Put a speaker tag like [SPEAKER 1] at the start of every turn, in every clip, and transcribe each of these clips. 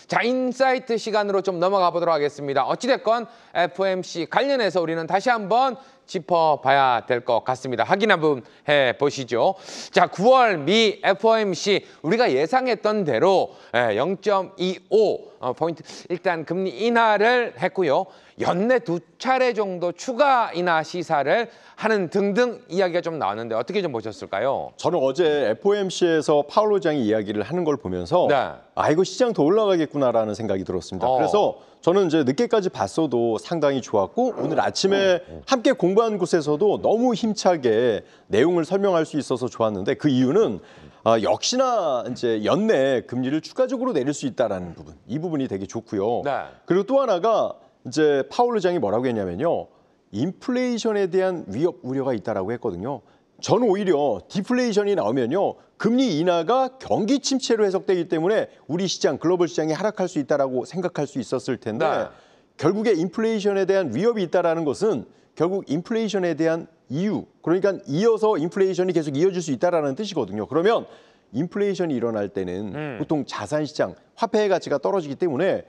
[SPEAKER 1] 자, 인사이트 시간으로 좀 넘어가 보도록 하겠습니다. 어찌됐건 FOMC 관련해서 우리는 다시 한번 짚어봐야 될 것 같습니다. 확인 한번 해보시죠. 자, 9월 미 FOMC 우리가 예상했던 대로 0.25 포인트 일단 금리 인하를 했고요. 연내 2차례 정도 추가 인하 시사를 하는 등등 이야기가 좀 나왔는데 어떻게 좀 보셨을까요?
[SPEAKER 2] 저는 어제 FOMC에서 파월 의장이 이야기를 하는 걸 보면서 이거 시장 더 올라가겠구나라는 생각이 들었습니다. 그래서 저는 이제 늦게까지 봤어도 상당히 좋았고 오늘 아침에 함께 공부한 곳에서도 너무 힘차게 내용을 설명할 수 있어서 좋았는데 그 이유는 역시나 이제 연내 금리를 추가적으로 내릴 수 있다라는 부분, 이 부분이 되게 좋고요. 그리고 또 하나가 이제 파월 의장이 뭐라고 했냐면요. 인플레이션에 대한 위협 우려가 있다라고 했거든요. 저는 오히려 디플레이션이 나오면요. 금리 인하가 경기 침체로 해석되기 때문에 우리 시장, 글로벌 시장이 하락할 수 있다라고 생각할 수 있었을 텐데 결국에 인플레이션에 대한 위협이 있다라는 것은 결국 인플레이션에 대한 이유, 그러니까 이어서 인플레이션이 계속 이어질 수 있다라는 뜻이거든요. 그러면 인플레이션이 일어날 때는 보통 자산 시장, 화폐의 가치가 떨어지기 때문에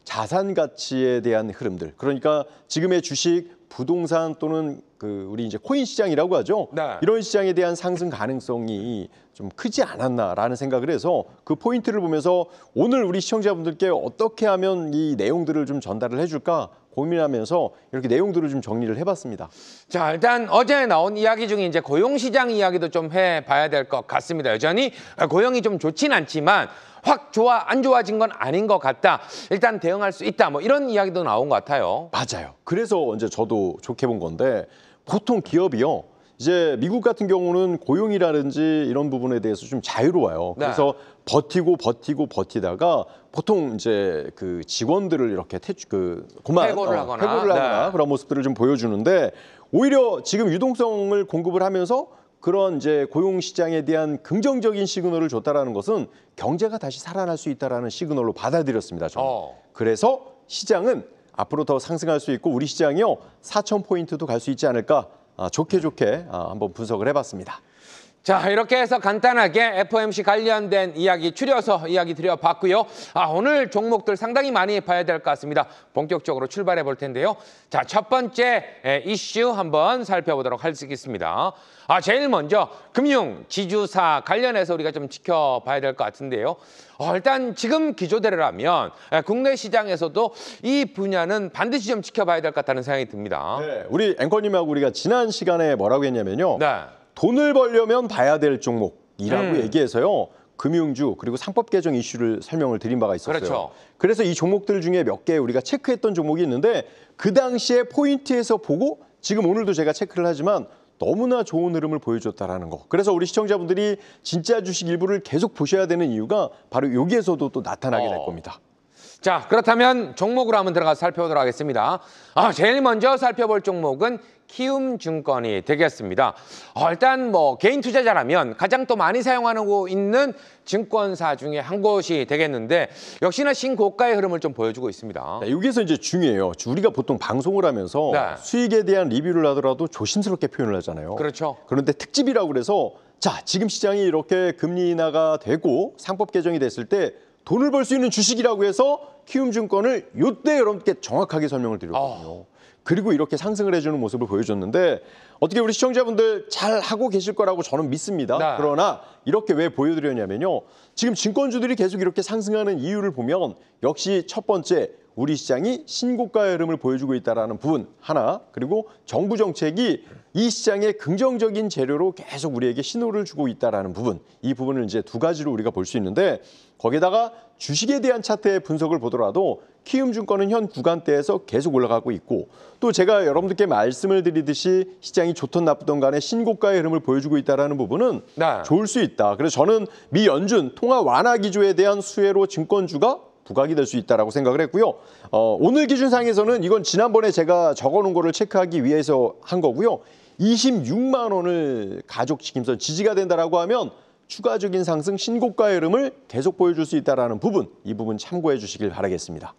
[SPEAKER 2] 자산 가치에 대한 흐름들, 그러니까 지금의 주식, 부동산 또는 우리 이제 코인 시장이라고 하죠. 이런 시장에 대한 상승 가능성이 좀 크지 않았나라는 생각을 해서 그 포인트를 보면서 오늘 우리 시청자분들께 어떻게 하면 이 내용들을 좀 전달을 해줄까 고민하면서 이렇게 내용들을 좀 정리를 해봤습니다.
[SPEAKER 1] 자, 일단 어제 나온 이야기 중에 이제 고용시장 이야기도 좀 해봐야 될 것 같습니다. 여전히 고용이 좀 좋진 않지만 확 안 좋아진 건 아닌 것 같다. 일단 대응할 수 있다. 뭐 이런 이야기도 나온 것 같아요.
[SPEAKER 2] 맞아요. 그래서 이제 저도 좋게 본 건데 보통 기업이요. 이제 미국 같은 경우는 고용이라든지 이런 부분에 대해서 좀 자유로워요. 그래서 버티다가 보통 이제 그 직원들을 이렇게 해고를 하거나 그런 모습들을 좀 보여주는데 오히려 지금 유동성을 공급을 하면서 그런 이제 고용 시장에 대한 긍정적인 시그널을 줬다라는 것은 경제가 다시 살아날 수 있다라는 시그널로 받아들였습니다. 저는. 그래서 시장은 앞으로 더 상승할 수 있고 우리 시장이요 4,000포인트도 갈 수 있지 않을까 좋게 한번 분석을 해봤습니다.
[SPEAKER 1] 자, 이렇게 해서 간단하게 FOMC 관련된 이야기 추려서 이야기 드려봤고요. 오늘 종목들 상당히 많이 봐야 될 것 같습니다. 본격적으로 출발해 볼 텐데요. 자, 첫 번째 이슈 한번 살펴보도록 하겠습니다. 제일 먼저 금융 지주사 관련해서 우리가 좀 지켜봐야 될 것 같은데요. 일단 지금 기조대로라면 국내 시장에서도 이 분야는 반드시 좀 지켜봐야 될 것 같다는 생각이 듭니다.
[SPEAKER 2] 네, 우리 앵커님하고 우리가 지난 시간에 뭐라고 했냐면요. 돈을 벌려면 봐야 될 종목이라고 얘기해서요. 금융주 그리고 상법 개정 이슈를 설명을 드린 바가 있었어요. 그래서 이 종목들 중에 몇 개 우리가 체크했던 종목이 있는데 그 당시에 포인트에서 보고 지금 오늘도 제가 체크를 하지만 너무나 좋은 흐름을 보여줬다라는 거. 그래서 우리 시청자분들이 진짜 주식 일부를 계속 보셔야 되는 이유가 바로 여기에서도 또 나타나게 될 겁니다.
[SPEAKER 1] 자, 그렇다면 종목으로 한번 들어가서 살펴보도록 하겠습니다. 제일 먼저 살펴볼 종목은 키움증권이 되겠습니다. 일단 뭐 개인 투자자라면 가장 또 많이 사용하고 있는 증권사 중에 한 곳이 되겠는데 역시나 신고가의 흐름을 좀 보여주고 있습니다.
[SPEAKER 2] 여기서 이제 중요해요. 우리가 보통 방송을 하면서 수익에 대한 리뷰를 하더라도 조심스럽게 표현을 하잖아요. 그런데 특집이라고 그래서 자, 지금 시장이 이렇게 금리 인하가 되고 상법 개정이 됐을 때 돈을 벌 수 있는 주식이라고 해서 키움증권을 이때 여러분께 정확하게 설명을 드렸거든요. 그리고 이렇게 상승을 해주는 모습을 보여줬는데 어떻게 우리 시청자분들 잘 하고 계실 거라고 저는 믿습니다. 그러나 이렇게 왜 보여드렸냐면요. 지금 증권주들이 계속 이렇게 상승하는 이유를 보면 역시 첫 번째 우리 시장이 신고가의 흐름을 보여주고 있다는 부분 하나, 그리고 정부 정책이 이 시장의 긍정적인 재료로 계속 우리에게 신호를 주고 있다는 부분, 이 부분을 이제 두 가지로 우리가 볼 수 있는데 거기다가 주식에 대한 차트의 분석을 보더라도 키움증권은 현 구간대에서 계속 올라가고 있고 또 제가 여러분들께 말씀을 드리듯이 시장이 좋든 나쁘든 간에 신고가의 흐름을 보여주고 있다는 부분은 좋을 수 있다. 그래서 저는 미 연준 통화 완화 기조에 대한 수혜로 증권주가 부각이 될 수 있다고 생각을 했고요. 오늘 기준상에서는 이건 지난번에 제가 적어놓은 거를 체크하기 위해서 한 거고요. 26만 원을 가족지킴선 지지가 된다라고 하면 추가적인 상승 신고가의 흐름을 계속 보여줄 수 있다는 부분, 이 부분 참고해 주시길 바라겠습니다.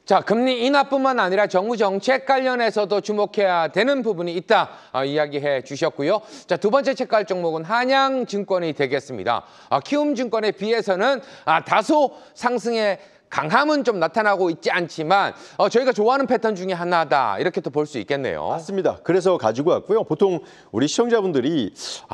[SPEAKER 1] 자, 금리 인하뿐만 아니라 정부 정책 관련해서도 주목해야 되는 부분이 있다 이야기해 주셨고요. 자, 두 번째 체크할 종목은 한양증권이 되겠습니다. 키움증권에 비해서는 다소 상승의 강함은 좀 나타나고 있지 않지만 저희가 좋아하는 패턴 중에 하나다 이렇게 또 볼 수 있겠네요.
[SPEAKER 2] 맞습니다. 그래서 가지고 왔고요. 보통 우리 시청자분들이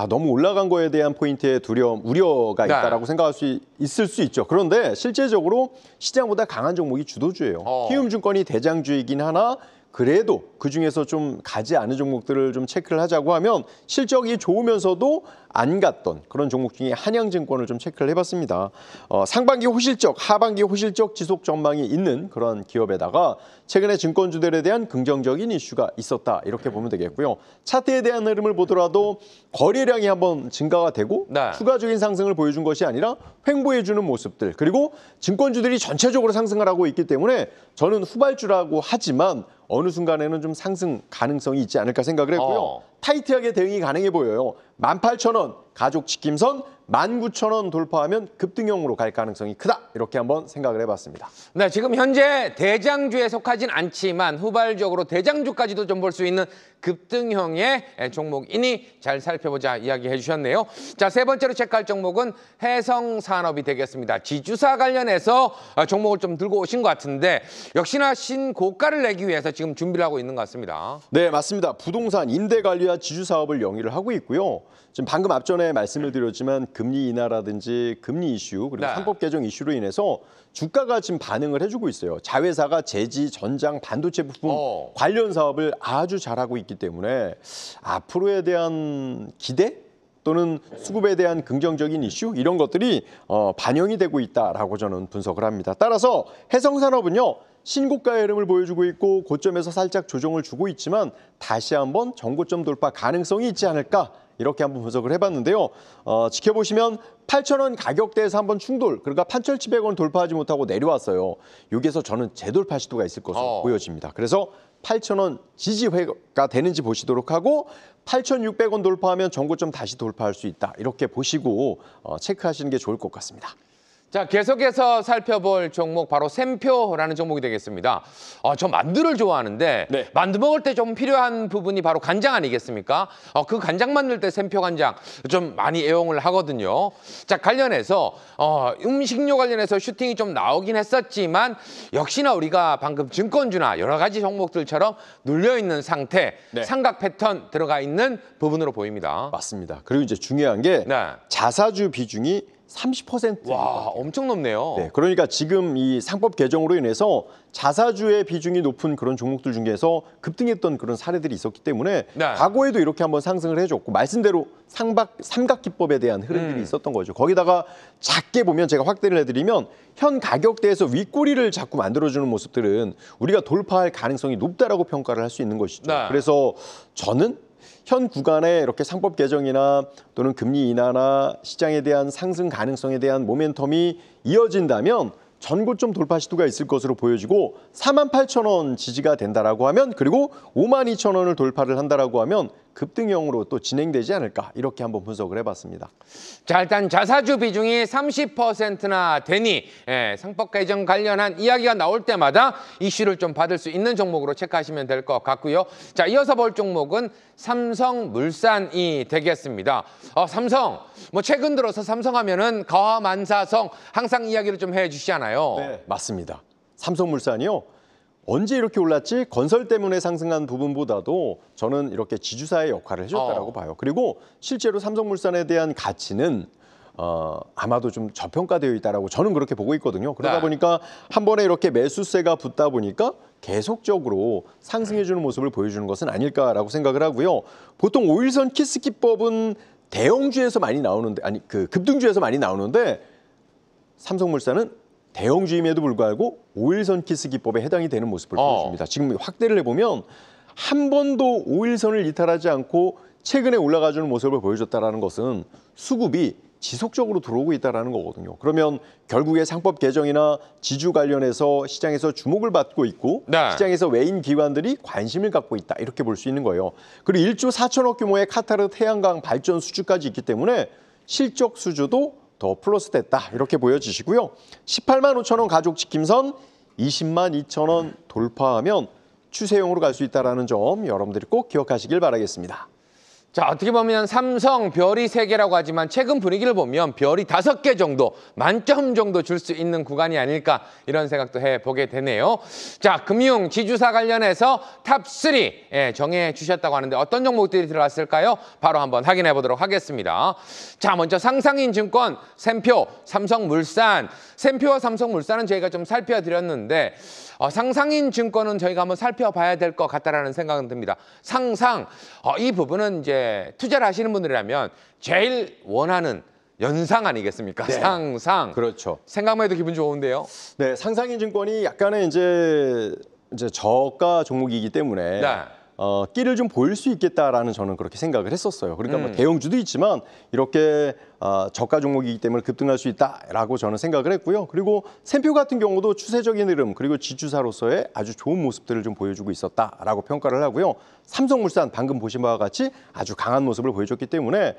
[SPEAKER 2] 너무 올라간 거에 대한 포인트에 두려움, 우려가 있다라고 생각할 수 있을 수 있죠. 그런데 실제적으로 시장보다 강한 종목이 주도주예요. 키움증권이 대장주이긴 하나 그래도 그중에서 좀 가지 않은 종목들을 좀 체크를 하자고 하면 실적이 좋으면서도 안 갔던 그런 종목 중에 한양증권을 좀 체크를 해봤습니다. 상반기 호실적, 하반기 호실적 지속 전망이 있는 그런 기업에다가 최근에 증권주들에 대한 긍정적인 이슈가 있었다 이렇게 보면 되겠고요. 차트에 대한 흐름을 보더라도 거래량이 한번 증가가 되고 추가적인 상승을 보여준 것이 아니라 횡보해주는 모습들 그리고 증권주들이 전체적으로 상승을 하고 있기 때문에 저는 후발주라고 하지만 어느 순간에는 좀 상승 가능성이 있지 않을까 생각을 했고요. 타이트하게 대응이 가능해 보여요. 18,000원 가족 지킴선 19,000원 돌파하면 급등형으로 갈 가능성이 크다. 이렇게 한번 생각을 해봤습니다.
[SPEAKER 1] 네, 지금 현재 대장주에 속하진 않지만 후발적으로 대장주까지도 좀 볼 수 있는 급등형의 종목이니 잘 살펴보자 이야기해 주셨네요. 자, 세 번째로 체크할 종목은 해성산업이 되겠습니다. 지주사 관련해서 종목을 좀 들고 오신 것 같은데 역시나 신고가를 내기 위해서 지금 준비를 하고 있는 것 같습니다.
[SPEAKER 2] 네, 맞습니다. 부동산 임대 관리와 지주 사업을 영위를 하고 있고요. 지금 방금 앞전에 말씀을 드렸지만 금리 인하라든지 금리 이슈 그리고 상법 개정 이슈로 인해서 주가가 지금 반응을 해주고 있어요. 자회사가 제지, 전장, 반도체 부품 관련 사업을 아주 잘하고 있기 때문에 앞으로에 대한 기대 또는 수급에 대한 긍정적인 이슈 이런 것들이 반영이 되고 있다라고 저는 분석을 합니다. 따라서 해성산업은요. 신고가의 흐름을 보여주고 있고 고점에서 살짝 조정을 주고 있지만 다시 한번 전고점 돌파 가능성이 있지 않을까 이렇게 한번 분석을 해봤는데요. 지켜보시면 8,000원 가격대에서 한번 충돌 그러니까 8,700원 돌파하지 못하고 내려왔어요. 여기에서 저는 재돌파 시도가 있을 것으로 보여집니다. 그래서 8,000원 지지회가 되는지 보시도록 하고 8,600원 돌파하면 전고점 다시 돌파할 수 있다. 이렇게 보시고 체크하시는 게 좋을 것 같습니다.
[SPEAKER 1] 자, 계속해서 살펴볼 종목 바로 샘표라는 종목이 되겠습니다. 저 만두를 좋아하는데 만두 먹을 때 좀 필요한 부분이 바로 간장 아니겠습니까? 그 간장 만들 때 샘표 간장 좀 많이 애용을 하거든요. 자, 관련해서 음식료 관련해서 슈팅이 좀 나오긴 했었지만 역시나 우리가 방금 증권주나 여러 가지 종목들처럼 눌려있는 상태, 삼각 패턴 들어가 있는 부분으로 보입니다.
[SPEAKER 2] 맞습니다. 그리고 이제 중요한 게 자사주 비중이 30%.
[SPEAKER 1] 와, 엄청 높네요.
[SPEAKER 2] 네, 그러니까 지금 이 상법 개정으로 인해서 자사주의 비중이 높은 그런 종목들 중에서 급등했던 그런 사례들이 있었기 때문에 과거에도 이렇게 한번 상승을 해줬고 말씀대로 삼각기법에 대한 흐름들이 있었던 거죠. 거기다가 작게 보면 제가 확대를 해드리면 현 가격대에서 윗꼬리를 자꾸 만들어주는 모습들은 우리가 돌파할 가능성이 높다라고 평가를 할 수 있는 것이죠. 그래서 저는 현 구간에 이렇게 상법 개정이나 또는 금리 인하나 시장에 대한 상승 가능성에 대한 모멘텀이 이어진다면 전고점 돌파 시도가 있을 것으로 보여지고 48,000원 지지가 된다라고 하면 그리고 52,000원을 돌파를 한다라고 하면 급등형으로 또 진행되지 않을까 이렇게 한번 분석을 해봤습니다.
[SPEAKER 1] 자, 일단 자사주 비중이 30%나 되니 상법 개정 관련한 이야기가 나올 때마다 이슈를 좀 받을 수 있는 종목으로 체크하시면 될 것 같고요. 자, 이어서 볼 종목은 삼성물산이 되겠습니다. 삼성, 뭐 최근 들어서 삼성하면은 가화만사성 항상 이야기를 좀 해주시잖아요.
[SPEAKER 2] 네, 맞습니다. 삼성물산이요. 언제 이렇게 올랐지? 건설 때문에 상승한 부분보다도 저는 이렇게 지주사의 역할을 해줬다라고 봐요. 그리고 실제로 삼성물산에 대한 가치는 아마도 좀 저평가되어 있다라고 저는 그렇게 보고 있거든요. 그러다 보니까 한 번에 이렇게 매수세가 붙다 보니까 계속적으로 상승해주는 모습을 보여주는 것은 아닐까라고 생각을 하고요. 보통 5일선 키스 기법은 대형주에서 많이 나오는데 급등주에서 많이 나오는데 삼성물산은 대형주임에도 불구하고 5일선 키스 기법에 해당이 되는 모습을 보여줍니다. 지금 확대를 해보면 한 번도 5일선을 이탈하지 않고 최근에 올라가주는 모습을 보여줬다는 것은 수급이 지속적으로 들어오고 있다는 거거든요. 그러면 결국에 상법 개정이나 지주 관련해서 시장에서 주목을 받고 있고 시장에서 외인 기관들이 관심을 갖고 있다. 이렇게 볼 수 있는 거예요. 그리고 1조 4천억 규모의 카타르 태양광 발전 수주까지 있기 때문에 실적 수주도 더 플러스 됐다 이렇게 보여지시고요. 18만 5천 원 가족 지킴선 20만 2천 원 돌파하면 추세형으로 갈 수 있다는 점 여러분들이 꼭 기억하시길 바라겠습니다.
[SPEAKER 1] 자, 어떻게 보면 삼성 별이 3개라고 하지만 최근 분위기를 보면 별이 5개 정도, 만점 정도 줄 수 있는 구간이 아닐까 이런 생각도 해보게 되네요. 자, 금융, 지주사 관련해서 탑3 정해 주셨다고 하는데 어떤 종목들이 들어갔을까요? 바로 한번 확인해 보도록 하겠습니다. 자, 먼저 상상인증권, 샘표, 삼성물산. 샘표와 삼성물산은 저희가 좀 살펴드렸는데 상상인증권은 저희가 한번 살펴봐야 될 것 같다라는 생각은 듭니다. 상상, 이 부분은 이제 투자를 하시는 분들이라면 제일 원하는 연상 아니겠습니까?
[SPEAKER 2] 네.
[SPEAKER 1] 상상.
[SPEAKER 2] 그렇죠.
[SPEAKER 1] 생각만 해도 기분 좋은데요.
[SPEAKER 2] 네, 상상인증권이 약간의 이제 저가 종목이기 때문에
[SPEAKER 1] 네.
[SPEAKER 2] 끼를 좀 보일 수 있겠다라는 저는 그렇게 생각을 했었어요. 그러니까 뭐 대형주도 있지만 이렇게 저가 종목이기 때문에 급등할 수 있다라고 저는 생각을 했고요. 그리고 샘표 같은 경우도 추세적인 흐름 그리고 지주사로서의 아주 좋은 모습들을 좀 보여주고 있었다라고 평가를 하고요. 삼성물산 방금 보신 바와 같이 아주 강한 모습을 보여줬기 때문에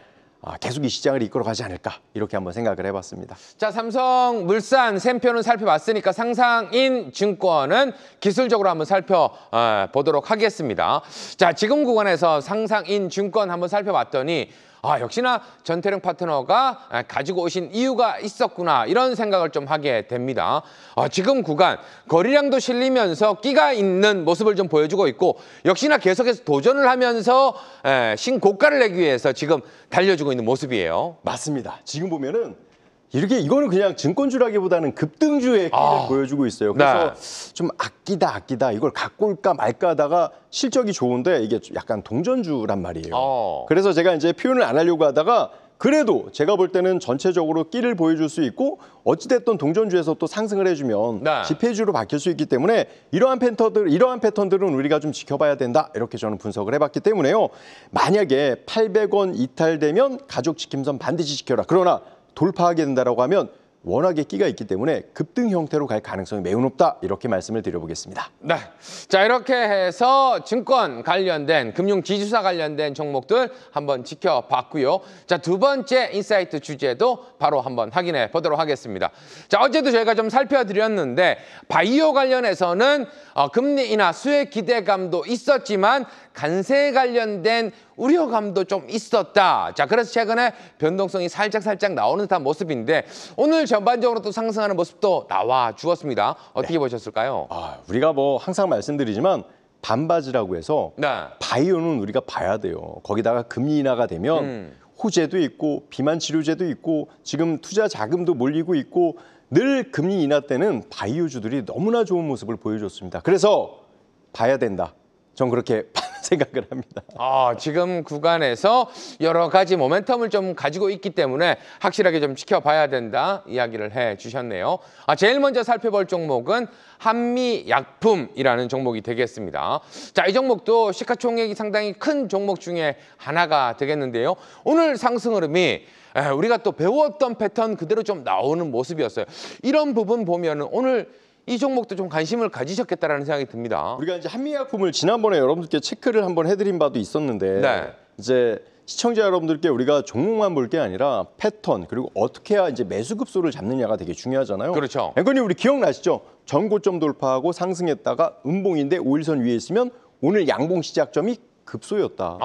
[SPEAKER 2] 계속 이 시장을 이끌어가지 않을까 이렇게 한번 생각을 해봤습니다.
[SPEAKER 1] 자, 삼성물산, 샘표는 살펴봤으니까 상상인 증권은 기술적으로 한번 살펴보도록 하겠습니다. 자, 지금 구간에서 상상인 증권 한번 살펴봤더니 역시나 전태룡 파트너가 가지고 오신 이유가 있었구나 이런 생각을 좀 하게 됩니다. 지금 구간 거래량도 실리면서 끼가 있는 모습을 좀 보여주고 있고 역시나 계속해서 도전을 하면서 신고가를 내기 위해서 지금 달려주고 있는 모습이에요.
[SPEAKER 2] 맞습니다. 지금 보면은 이거는 그냥 증권주라기보다는 급등주의 끼를 보여주고 있어요. 그래서 좀 아끼다 이걸 갖고 올까 말까 하다가 실적이 좋은데 이게 약간 동전주란 말이에요. 그래서 제가 이제 표현을 안 하려고 하다가 그래도 제가 볼 때는 전체적으로 끼를 보여줄 수 있고 어찌됐든 동전주에서 또 상승을 해주면 지폐주로 바뀔 수 있기 때문에 이러한 패턴들은 우리가 좀 지켜봐야 된다 이렇게 저는 분석을 해봤기 때문에요. 만약에 800원 이탈되면 가족지킴선 반드시 지켜라. 그러나 돌파하게 된다라고 하면 워낙에 끼가 있기 때문에 급등 형태로 갈 가능성이 매우 높다 이렇게 말씀을 드려보겠습니다.
[SPEAKER 1] 네, 자 이렇게 해서 증권 관련된 금융 지주사 관련된 종목들 한번 지켜봤고요. 자, 두 번째 인사이트 주제도 바로 한번 확인해 보도록 하겠습니다. 자, 어제도 저희가 좀 살펴드렸는데 바이오 관련해서는 금리 인하 수혜 기대감도 있었지만 간세 관련된 우려감도 좀 있었다. 자, 그래서 최근에 변동성이 살짝 나오는 듯한 모습인데 오늘 전반적으로 또 상승하는 모습도 나와 주었습니다. 어떻게 보셨을까요?
[SPEAKER 2] 우리가 뭐 항상 말씀드리지만 반바지라고 해서 바이오는 우리가 봐야 돼요. 거기다가 금리 인하가 되면 호재도 있고 비만 치료제도 있고 지금 투자 자금도 몰리고 있고 늘 금리 인하 때는 바이오주들이 너무나 좋은 모습을 보여줬습니다. 그래서 봐야 된다. 전 그렇게 생각을 합니다.
[SPEAKER 1] 지금 구간에서 여러 가지 모멘텀을 좀 가지고 있기 때문에 확실하게 좀 지켜봐야 된다 이야기를 해주셨네요. 제일 먼저 살펴볼 종목은 한미약품이라는 종목이 되겠습니다. 자, 이 종목도 시가총액이 상당히 큰 종목 중에 하나가 되겠는데요. 오늘 상승 흐름이 우리가 또 배웠던 패턴 그대로 좀 나오는 모습이었어요. 이런 부분 보면은 오늘 이 종목도 좀 관심을 가지셨겠다라는 생각이 듭니다.
[SPEAKER 2] 우리가 이제 한미약품을 지난번에 여러분들께 체크를 한번 해드린 바도 있었는데 이제 시청자 여러분들께 우리가 종목만 볼 게 아니라 패턴 그리고 어떻게 해야 이제 매수 급소를 잡느냐가 되게 중요하잖아요.
[SPEAKER 1] 그렇죠.
[SPEAKER 2] 앵커님 우리 기억나시죠? 전고점 돌파하고 상승했다가 음봉인데 5일선 위에 있으면 오늘 양봉 시작점이 급소였다.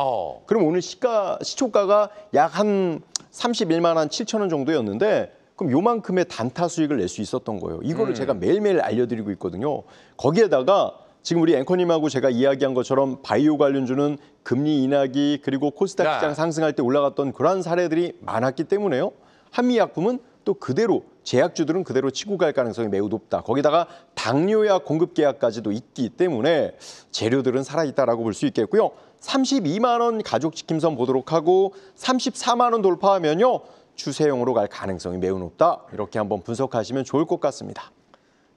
[SPEAKER 2] 그럼 오늘 시초가가 약 한 31만 7천 원 정도였는데 그럼 요만큼의 단타 수익을 낼 수 있었던 거예요. 이거를 제가 매일매일 알려드리고 있거든요. 거기에다가 지금 우리 앵커님하고 제가 이야기한 것처럼 바이오 관련주는 금리 인하기 그리고 코스닥 시장 상승할 때 올라갔던 그러한 사례들이 많았기 때문에요. 한미약품은 또 그대로 제약주들은 그대로 치고 갈 가능성이 매우 높다. 거기다가 당뇨약 공급 계약까지도 있기 때문에 재료들은 살아있다라고 볼 수 있겠고요. 32만 원 가족지킴선 보도록 하고 34만 원 돌파하면요. 추세형으로 갈 가능성이 매우 높다. 이렇게 한번 분석하시면 좋을 것 같습니다.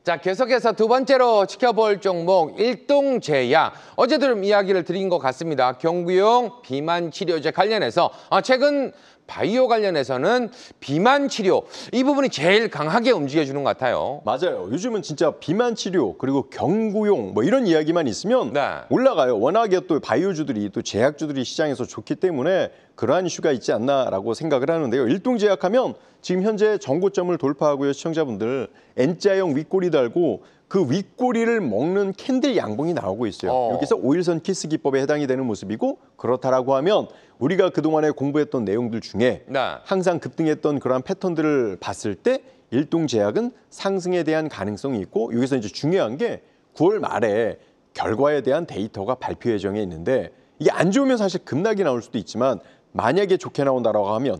[SPEAKER 1] 자, 계속해서 두 번째로 지켜볼 종목 일동제약. 어제도 좀 이야기를 드린 것 같습니다. 경구용 비만 치료제 관련해서 최근 바이오 관련해서는 비만 치료 이 부분이 제일 강하게 움직여주는 것 같아요.
[SPEAKER 2] 맞아요. 요즘은 진짜 비만 치료 그리고 경구용 뭐 이런 이야기만 있으면 올라가요. 워낙에 또 바이오주들이 또 제약주들이 시장에서 좋기 때문에 그러한 이슈가 있지 않나라고 생각을 하는데요. 일동제약하면 지금 현재 전고점을 돌파하고요. 시청자분들 N자형 윗꼬리 달고 그 윗꼬리를 먹는 캔들 양봉이 나오고 있어요. 여기서 5일선 키스 기법에 해당이 되는 모습이고, 그렇다라고 하면 우리가 그동안에 공부했던 내용들 중에 항상 급등했던 그러한 패턴들을 봤을 때 일동제약은 상승에 대한 가능성이 있고, 여기서 이제 중요한 게 9월 말에 결과에 대한 데이터가 발표 예정에 있는데, 이게 안 좋으면 사실 급락이 나올 수도 있지만 만약에 좋게 나온다라고 하면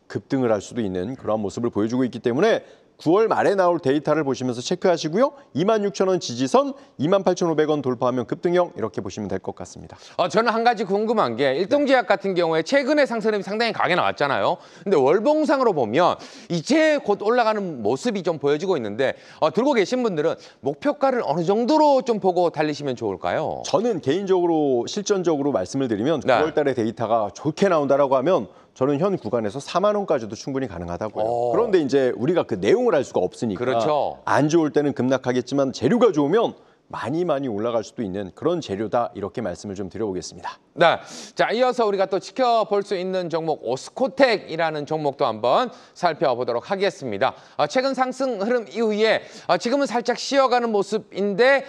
[SPEAKER 2] 급등을 할 수도 있는 그런 모습을 보여주고 있기 때문에 9월 말에 나올 데이터를 보시면서 체크하시고요. 26,000원 지지선, 28,500원 돌파하면 급등형, 이렇게 보시면 될 것 같습니다.
[SPEAKER 1] 저는 한 가지 궁금한 게 일동제약 같은 경우에 최근에 상승률이 상당히 강하게 나왔잖아요. 근데 월봉상으로 보면 이제 곧 올라가는 모습이 좀 보여지고 있는데 들고 계신 분들은 목표가를 어느 정도로 좀 보고 달리시면 좋을까요?
[SPEAKER 2] 저는 개인적으로 실전적으로 말씀을 드리면 9월 달에 데이터가 좋게 나온다라고 하면 저는 현 구간에서 4만 원까지도 충분히 가능하다고요. 그런데 이제 우리가 그 내용을 알 수가 없으니까
[SPEAKER 1] 그렇죠.
[SPEAKER 2] 안 좋을 때는 급락하겠지만 재료가 좋으면 많이 올라갈 수도 있는 그런 재료다, 이렇게 말씀을 좀 드려보겠습니다.
[SPEAKER 1] 네, 자 이어서 우리가 또 지켜볼 수 있는 종목 오스코텍이라는 종목도 한번 살펴보도록 하겠습니다. 최근 상승 흐름 이후에 지금은 살짝 쉬어가는 모습인데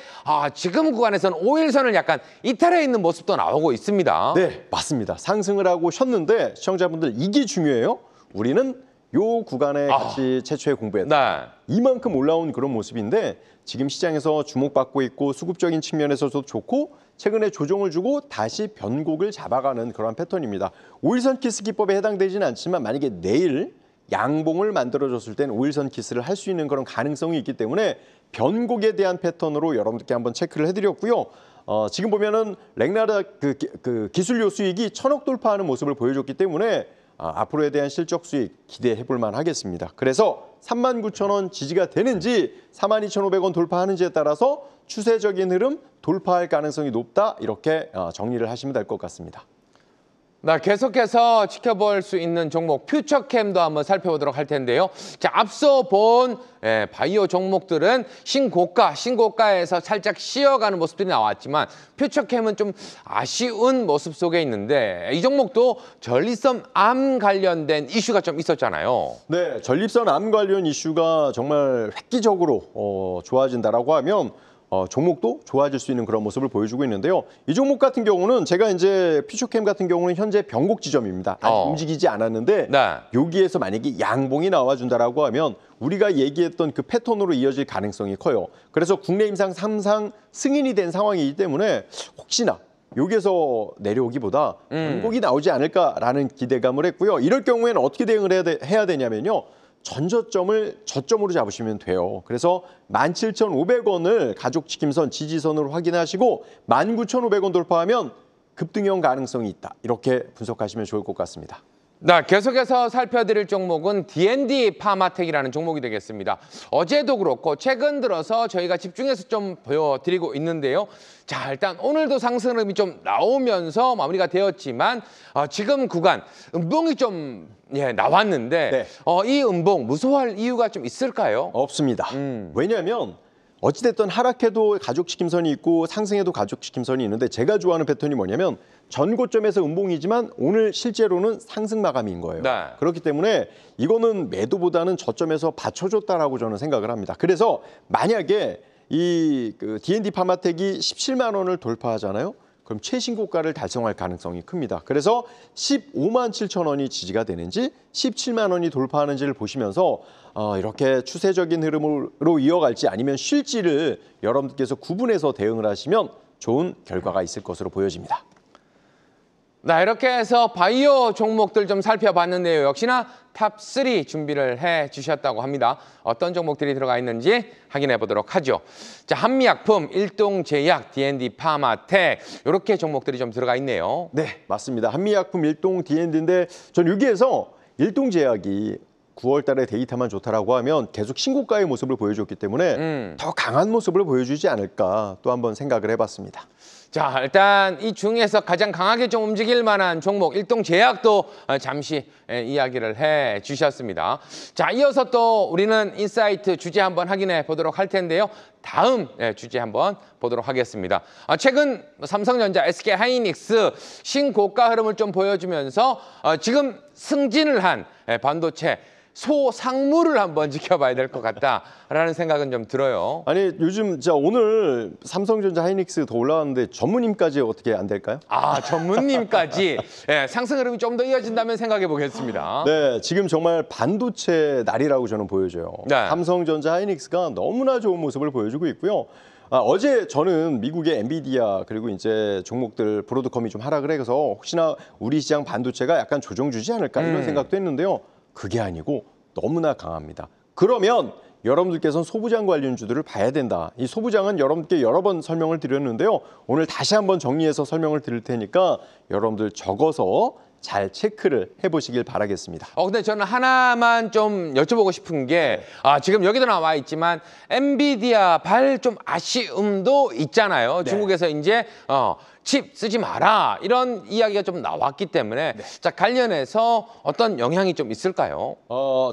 [SPEAKER 1] 지금 구간에서는 5일선을 약간 이탈해 있는 모습도 나오고 있습니다.
[SPEAKER 2] 네, 맞습니다. 상승을 하고 쉬었는데 시청자분들, 이게 중요해요. 우리는 요 구간에 같이 최초에 공부했다. 이만큼 올라온 그런 모습인데 지금 시장에서 주목받고 있고 수급적인 측면에서도 좋고 최근에 조정을 주고 다시 변곡을 잡아가는 그런 패턴입니다. 5일선 키스 기법에 해당되지는 않지만 만약에 내일 양봉을 만들어줬을 땐 5일선 키스를 할 수 있는 그런 가능성이 있기 때문에 변곡에 대한 패턴으로 여러분들께 한번 체크를 해드렸고요. 지금 보면은 렉나르 그 기술료 수익이 1,000억 돌파하는 모습을 보여줬기 때문에 앞으로에 대한 실적 수익 기대해 볼 만하겠습니다. 그래서 39,000원 지지가 되는지 42,500원 돌파하는지에 따라서 추세적인 흐름 돌파할 가능성이 높다, 이렇게 정리를 하시면 될 것 같습니다.
[SPEAKER 1] 계속해서 지켜볼 수 있는 종목 퓨처캠도 한번 살펴보도록 할 텐데요. 자, 앞서 본 바이오 종목들은 신고가에서 살짝 쉬어가는 모습들이 나왔지만 퓨처캠은 좀 아쉬운 모습 속에 있는데 이 종목도 전립선 암 관련된 이슈가 좀 있었잖아요.
[SPEAKER 2] 네, 전립선 암 관련 이슈가 정말 획기적으로 좋아진다라고 하면 종목도 좋아질 수 있는 그런 모습을 보여주고 있는데요. 이 종목 같은 경우는 제가 이제 퓨처캠 같은 경우는 현재 변곡 지점입니다. 아직 움직이지 않았는데 여기에서 만약에 양봉이 나와준다라고 하면 우리가 얘기했던 그 패턴으로 이어질 가능성이 커요. 그래서 국내 임상 3상 승인이 된 상황이기 때문에 혹시나 여기에서 내려오기보다 변곡이 나오지 않을까라는 기대감을 했고요. 이럴 경우에는 어떻게 대응을 해야 되냐면요. 전저점을 저점으로 잡으시면 돼요. 그래서 17,500원을 가족지킴선 지지선으로 확인하시고 19,500원 돌파하면 급등형 가능성이 있다, 이렇게 분석하시면 좋을 것 같습니다.
[SPEAKER 1] 계속해서 살펴드릴 종목은 D&D 파마텍이라는 종목이 되겠습니다. 어제도 그렇고 최근 들어서 저희가 집중해서 좀 보여드리고 있는데요. 자, 일단 오늘도 상승 흐름이 좀 나오면서 마무리가 되었지만 지금 구간 음봉이 좀 나왔는데 이 음봉 무서워할 이유가 좀 있을까요?
[SPEAKER 2] 없습니다. 왜냐하면 어찌됐든 하락해도 가족지킴선이 있고 상승해도 가족지킴선이 있는데 제가 좋아하는 패턴이 뭐냐면 전고점에서 음봉이지만 오늘 실제로는 상승 마감인 거예요. 그렇기 때문에 이거는 매도보다는 저점에서 받쳐줬다라고 저는 생각을 합니다. 그래서 만약에 이 D&D 파마텍이 17만 원을 돌파하잖아요. 그럼 최신고가를 달성할 가능성이 큽니다. 그래서 15만 7천 원이 지지가 되는지 17만 원이 돌파하는지를 보시면서 이렇게 추세적인 흐름으로 이어갈지 아니면 쉴지를 여러분들께서 구분해서 대응을 하시면 좋은 결과가 있을 것으로 보여집니다.
[SPEAKER 1] 이렇게 해서 바이오 종목들 좀 살펴봤는데요. 역시나 탑3 준비를 해주셨다고 합니다. 어떤 종목들이 들어가 있는지 확인해 보도록 하죠. 자, 한미약품, 일동제약, D&D 파마텍 이렇게 종목들이 좀 들어가 있네요.
[SPEAKER 2] 네, 맞습니다. 한미약품, 일동, D&D인데 전 여기에서 일동제약이 9월 달에 데이터만 좋다라고 하면 계속 신고가의 모습을 보여줬기 때문에 더 강한 모습을 보여주지 않을까 또 한번 생각을 해봤습니다.
[SPEAKER 1] 자, 일단 이 중에서 가장 강하게 좀 움직일 만한 종목 일동제약도 잠시 이야기를 해주셨습니다. 자, 이어서 또 우리는 인사이트 주제 한번 확인해 보도록 할 텐데요. 다음 주제 한번 보도록 하겠습니다. 최근 삼성전자, SK하이닉스 신고가 흐름을 좀 보여주면서 지금 승진을 한 반도체 소상무를 한번 지켜봐야 될 것 같다라는 생각은 좀 들어요.
[SPEAKER 2] 아니 요즘 오늘 삼성전자 하이닉스 더 올라왔는데 전무님까지 어떻게 안 될까요?
[SPEAKER 1] 아, 전무님까지 예, 상승 흐름이 좀 더 이어진다면 생각해 보겠습니다.
[SPEAKER 2] 네, 지금 정말 반도체 날이라고 저는 보여져요.
[SPEAKER 1] 네.
[SPEAKER 2] 삼성전자 하이닉스가 너무나 좋은 모습을 보여주고 있고요. 어제 저는 미국의 엔비디아 그리고 이제 종목들 브로드컴이 좀 하락을 해서 혹시나 우리 시장 반도체가 약간 조정 주지 않을까 이런 생각도 했는데요. 그게 아니고 너무나 강합니다. 그러면 여러분들께서는 소부장 관련주들을 봐야 된다. 이 소부장은 여러분께 여러 번 설명을 드렸는데요. 오늘 다시 한번 정리해서 설명을 드릴 테니까 여러분들 적어서 잘 체크를 해보시길 바라겠습니다.
[SPEAKER 1] 근데 저는 하나만 좀 여쭤보고 싶은 게 지금 여기도 나와 있지만 엔비디아 발 좀 아쉬움도 있잖아요.
[SPEAKER 2] 네.
[SPEAKER 1] 중국에서 이제 칩 쓰지 마라 이런 이야기가 좀 나왔기 때문에 자, 관련해서 어떤 영향이 좀 있을까요?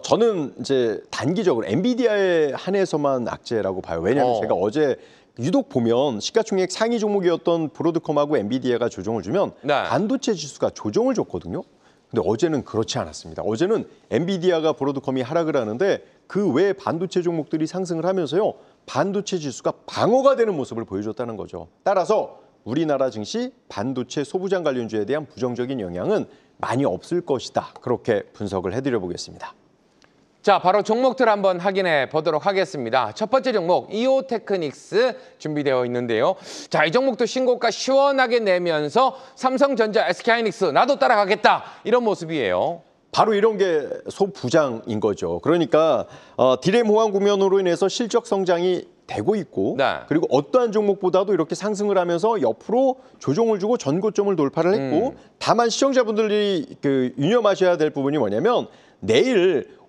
[SPEAKER 2] 저는 이제 단기적으로 엔비디아에 한해서만 악재라고 봐요. 왜냐하면 제가 어제 유독 보면 시가총액 상위 종목이었던 브로드컴하고 엔비디아가 조정을 주면 반도체 지수가 조정을 줬거든요. 근데 어제는 그렇지 않았습니다. 어제는 엔비디아가 브로드컴이 하락을 하는데 그 외 반도체 종목들이 상승을 하면서요. 반도체 지수가 방어가 되는 모습을 보여줬다는 거죠. 따라서 우리나라 증시 반도체 소부장 관련주에 대한 부정적인 영향은 많이 없을 것이다. 그렇게 분석을 해드려 보겠습니다.
[SPEAKER 1] 자, 바로 종목들 한번 확인해 보도록 하겠습니다. 첫 번째 종목 이오테크닉스 준비되어 있는데요. 자, 이 종목도 신고가 시원하게 내면서 삼성전자, SK하이닉스 나도 따라가겠다 이런 모습이에요.
[SPEAKER 2] 바로 이런 게 소부장인 거죠. 그러니까 디램 호황 국면으로 인해서 실적 성장이 되고 있고 그리고 어떠한 종목보다도 이렇게 상승을 하면서 옆으로 조정을 주고 전고점을 돌파를 했고 다만 시청자분들이 유념하셔야 될 부분이 뭐냐면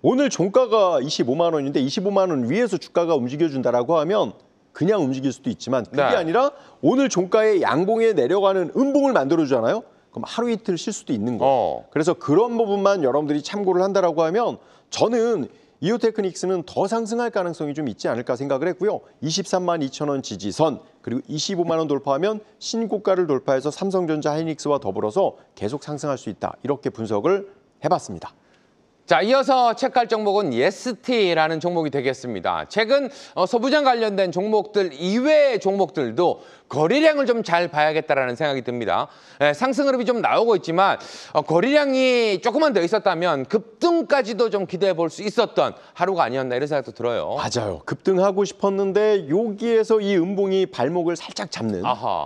[SPEAKER 2] 오늘 종가가 25만 원인데 25만 원 위에서 주가가 움직여준다라고 하면 그냥 움직일 수도 있지만 그게 아니라 오늘 종가의 양봉에 내려가는 음봉을 만들어주잖아요. 그럼 하루 이틀 쉴 수도 있는 거예요. 그래서 그런 부분만 여러분들이 참고를 한다라고 하면 저는 이오테크닉스는 더 상승할 가능성이 좀 있지 않을까 생각을 했고요. 23만 2천 원 지지선 그리고 25만 원 돌파하면 신고가를 돌파해서 삼성전자 하이닉스와 더불어서 계속 상승할 수 있다. 이렇게 분석을 해봤습니다.
[SPEAKER 1] 자, 이어서 체크할 종목은 예스티라는 종목이 되겠습니다. 최근 소부장 관련된 종목들 이외의 종목들도 거래량을 좀 잘 봐야겠다라는 생각이 듭니다. 상승 흐름이 좀 나오고 있지만 거래량이 조금만 더 있었다면 급등까지도 좀 기대해 볼 수 있었던 하루가 아니었나 이런 생각도 들어요.
[SPEAKER 2] 맞아요. 급등하고 싶었는데 여기에서 이 음봉이 발목을 살짝 잡는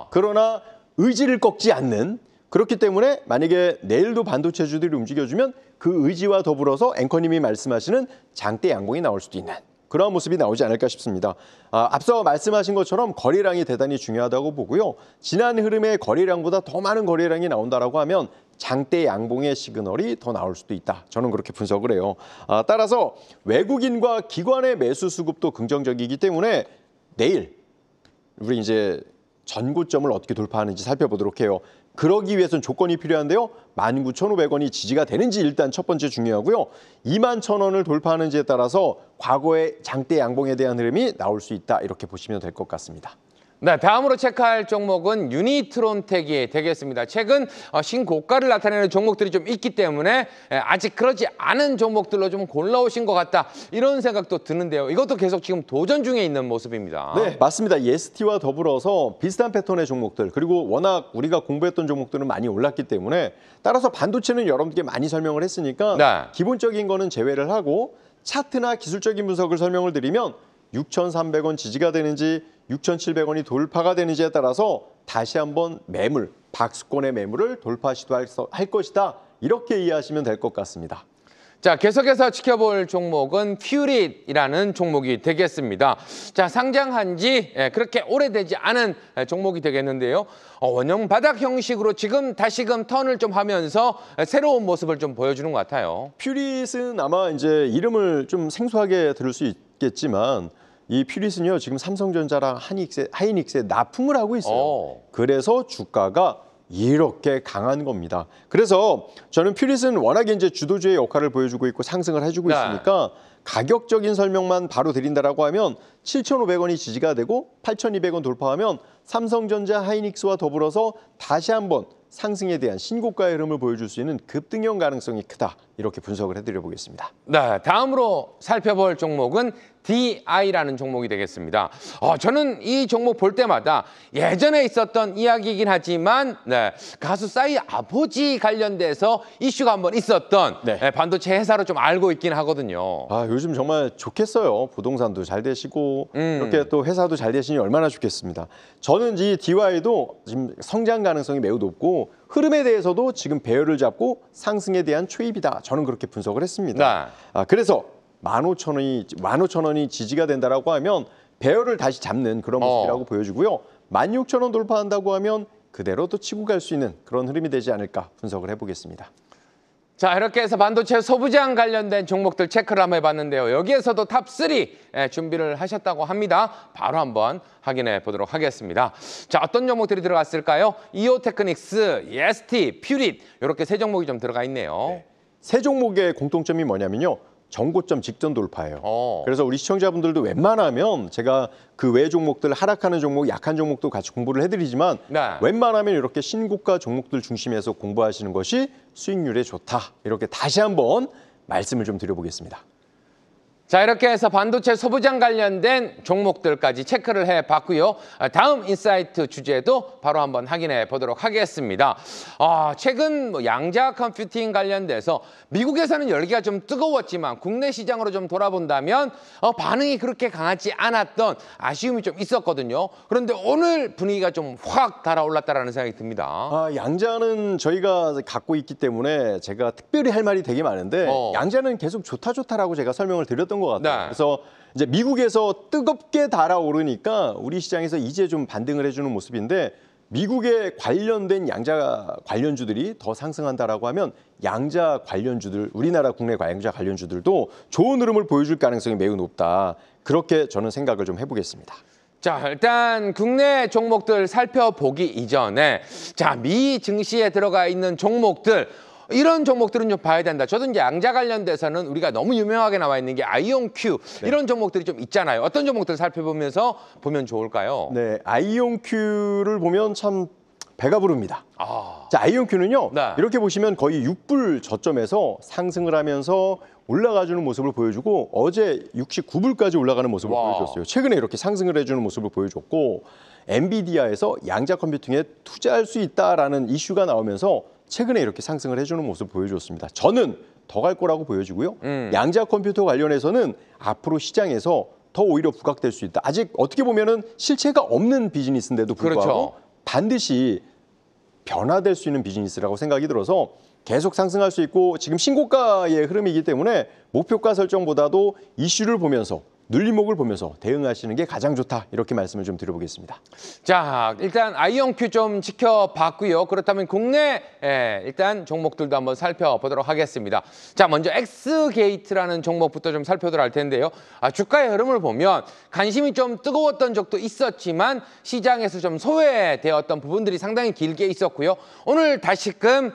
[SPEAKER 2] 그러나 의지를 꺾지 않는 그렇기 때문에 만약에 내일도 반도체주들이 움직여주면 그 의지와 더불어서 앵커님이 말씀하시는 장대 양봉이 나올 수도 있는 그런 모습이 나오지 않을까 싶습니다. 앞서 말씀하신 것처럼 거래량이 대단히 중요하다고 보고요. 지난 흐름의 거래량보다 더 많은 거래량이 나온다라고 하면 장대 양봉의 시그널이 더 나올 수도 있다. 저는 그렇게 분석을 해요. 따라서 외국인과 기관의 매수 수급도 긍정적이기 때문에 내일 우리 이제 전고점을 어떻게 돌파하는지 살펴보도록 해요. 그러기 위해서는 조건이 필요한데요. 19,500원이 지지가 되는지 일단 첫 번째 중요하고요. 21,000원을 돌파하는지에 따라서 과거의 장대 양봉에 대한 흐름이 나올 수 있다. 이렇게 보시면 될 것 같습니다.
[SPEAKER 1] 네, 다음으로 체크할 종목은 유니트론텍이 되겠습니다. 최근 신고가를 나타내는 종목들이 좀 있기 때문에 아직 그러지 않은 종목들로 좀 골라오신 것 같다. 이런 생각도 드는데요. 이것도 계속 지금 도전 중에 있는 모습입니다.
[SPEAKER 2] 네, 맞습니다. 예스티와 더불어서 비슷한 패턴의 종목들 그리고 워낙 우리가 공부했던 종목들은 많이 올랐기 때문에 따라서 반도체는 여러분께 많이 설명을 했으니까 기본적인 거는 제외를 하고 차트나 기술적인 분석을 설명을 드리면 6,300원 지지가 되는지 6,700원이 돌파가 되는지에 따라서 다시 한번 매물, 박스권의 매물을 돌파 시도할 것이다. 이렇게 이해하시면 될 것 같습니다.
[SPEAKER 1] 자, 계속해서 지켜볼 종목은 퓨릿이라는 종목이 되겠습니다. 자, 상장한 지 그렇게 오래되지 않은 종목이 되겠는데요. 원형 바닥 형식으로 지금 다시금 턴을 좀 하면서 새로운 모습을 좀 보여주는 것 같아요.
[SPEAKER 2] 퓨릿은 아마 이제 이름을 좀 생소하게 들을 수 있겠지만 이 퓨릿은요 지금 삼성전자랑 하이닉스에 납품을 하고 있어요. 그래서 주가가 이렇게 강한 겁니다. 그래서 저는 퓨릿은 워낙에 이제 주도주의 역할을 보여주고 있고 상승을 해주고 있으니까 가격적인 설명만 바로 드린다라고 하면 7,500원이 지지가 되고 8,200원 돌파하면 삼성전자 하이닉스와 더불어서 다시 한번 상승에 대한 신고가의 흐름을 보여줄 수 있는 급등형 가능성이 크다. 이렇게 분석을 해드려 보겠습니다.
[SPEAKER 1] 네, 다음으로 살펴볼 종목은 DI라는 종목이 되겠습니다. 저는 이 종목 볼 때마다 예전에 있었던 이야기이긴 하지만 가수 싸이 아버지 관련돼서 이슈가 한번 있었던 반도체 회사로 좀 알고 있긴 하거든요.
[SPEAKER 2] 요즘 정말 좋겠어요. 부동산도 잘 되시고 이렇게 또 회사도 잘 되시니 얼마나 좋겠습니다. 저는 이 DY도 지금 성장 가능성이 매우 높고 흐름에 대해서도 지금 배열을 잡고 상승에 대한 초입이다. 저는 그렇게 분석을 했습니다. 그래서 15,000원이 지지가 된다라고 하면 배열을 다시 잡는 그런 모습이라고 보여지고요. 16,000원 돌파한다고 하면 그대로 또 치고 갈 수 있는 그런 흐름이 되지 않을까 분석을 해보겠습니다.
[SPEAKER 1] 자, 이렇게 해서 반도체 소부장 관련된 종목들 체크를 한번 해봤는데요. 여기에서도 탑3 준비를 하셨다고 합니다. 바로 한번 확인해 보도록 하겠습니다. 자, 어떤 종목들이 들어갔을까요? 이오테크닉스, EST, 퓨릿 이렇게 세 종목이 좀 들어가 있네요.
[SPEAKER 2] 세 종목의 공통점이 뭐냐면요. 정고점 직전 돌파예요. 그래서 우리 시청자분들도 웬만하면 제가 그 외 종목들 하락하는 종목, 약한 종목도 같이 공부를 해드리지만 웬만하면 이렇게 신고가 종목들 중심에서 공부하시는 것이 수익률에 좋다. 이렇게 다시 한번 말씀을 좀 드려보겠습니다.
[SPEAKER 1] 자, 이렇게 해서 반도체 소부장 관련된 종목들까지 체크를 해봤고요. 다음 인사이트 주제도 바로 한번 확인해 보도록 하겠습니다. 최근 양자 컴퓨팅 관련돼서 미국에서는 열기가 좀 뜨거웠지만 국내 시장으로 좀 돌아본다면 반응이 그렇게 강하지 않았던 아쉬움이 좀 있었거든요. 그런데 오늘 분위기가 좀 확 달아올랐다라는 생각이 듭니다.
[SPEAKER 2] 양자는 저희가 갖고 있기 때문에 제가 특별히 할 말이 되게 많은데 양자는 계속 좋다라고 제가 설명을 드렸던 것 같아요. 그래서 이제 미국에서 뜨겁게 달아오르니까 우리 시장에서 이제 좀 반등을 해주는 모습인데 미국에 관련된 양자 관련주들이 더 상승한다라고 하면 양자 관련주들, 우리나라 국내 양자 관련주들도 좋은 흐름을 보여줄 가능성이 매우 높다. 그렇게 저는 생각을 좀 해보겠습니다.
[SPEAKER 1] 자, 일단 국내 종목들 살펴보기 이전에 미 증시에 들어가 있는 종목들 이런 종목들은 좀 봐야 된다. 저도 이제 양자 관련돼서는 우리가 너무 유명하게 나와 있는 게 아이온큐 이런 종목들이 좀 있잖아요. 어떤 종목들 살펴보면서 보면 좋을까요?
[SPEAKER 2] 네, 아이온큐를 보면 참 배가 부릅니다. 자, 아이온큐는요. 이렇게 보시면 거의 6불 저점에서 상승을 하면서 올라가주는 모습을 보여주고 어제 69불까지 올라가는 모습을 보여줬어요. 최근에 이렇게 상승을 해주는 모습을 보여줬고 엔비디아에서 양자 컴퓨팅에 투자할 수 있다라는 이슈가 나오면서 최근에 이렇게 상승을 해주는 모습을 보여줬습니다. 저는 더 갈 거라고 보여지고요. 양자 컴퓨터 관련해서는 앞으로 시장에서 더 오히려 부각될 수 있다. 아직 어떻게 보면은 실체가 없는 비즈니스인데도 불구하고 반드시 변화될 수 있는 비즈니스라고 생각이 들어서 계속 상승할 수 있고 지금 신고가의 흐름이기 때문에 목표가 설정보다도 이슈를 보면서 눌림목을 보면서 대응하시는 게 가장 좋다. 이렇게 말씀을 좀 드려보겠습니다.
[SPEAKER 1] 자, 일단 아이온큐 좀 지켜봤고요. 그렇다면 국내 일단 종목들도 한번 살펴보도록 하겠습니다. 자, 먼저 엑스게이트라는 종목부터 좀 살펴보도록 할 텐데요. 주가의 흐름을 보면 관심이 좀 뜨거웠던 적도 있었지만 시장에서 좀 소외되었던 부분들이 상당히 길게 있었고요. 오늘 다시금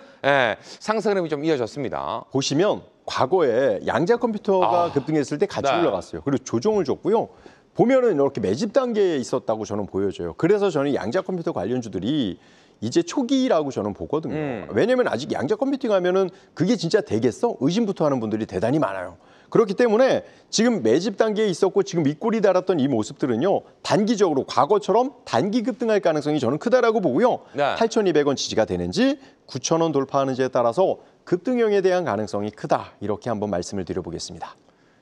[SPEAKER 1] 상승 흐름이 좀 이어졌습니다.
[SPEAKER 2] 보시면 과거에 양자 컴퓨터가 급등했을 때 같이 올라갔어요. 그리고 조정을 줬고요. 보면은 이렇게 매집 단계에 있었다고 저는 보여져요. 그래서 저는 양자 컴퓨터 관련주들이 이제 초기라고 저는 보거든요. 왜냐면 아직 양자 컴퓨팅 하면은 그게 진짜 되겠어? 의심부터 하는 분들이 대단히 많아요. 그렇기 때문에 지금 매집 단계에 있었고 지금 윗골이 달았던 이 모습들은요. 단기적으로 과거처럼 단기 급등할 가능성이 저는 크다라고 보고요. 8,200원 지지가 되는지 9,000원 돌파하는지에 따라서 급등형에 대한 가능성이 크다. 이렇게 한번 말씀을 드려보겠습니다.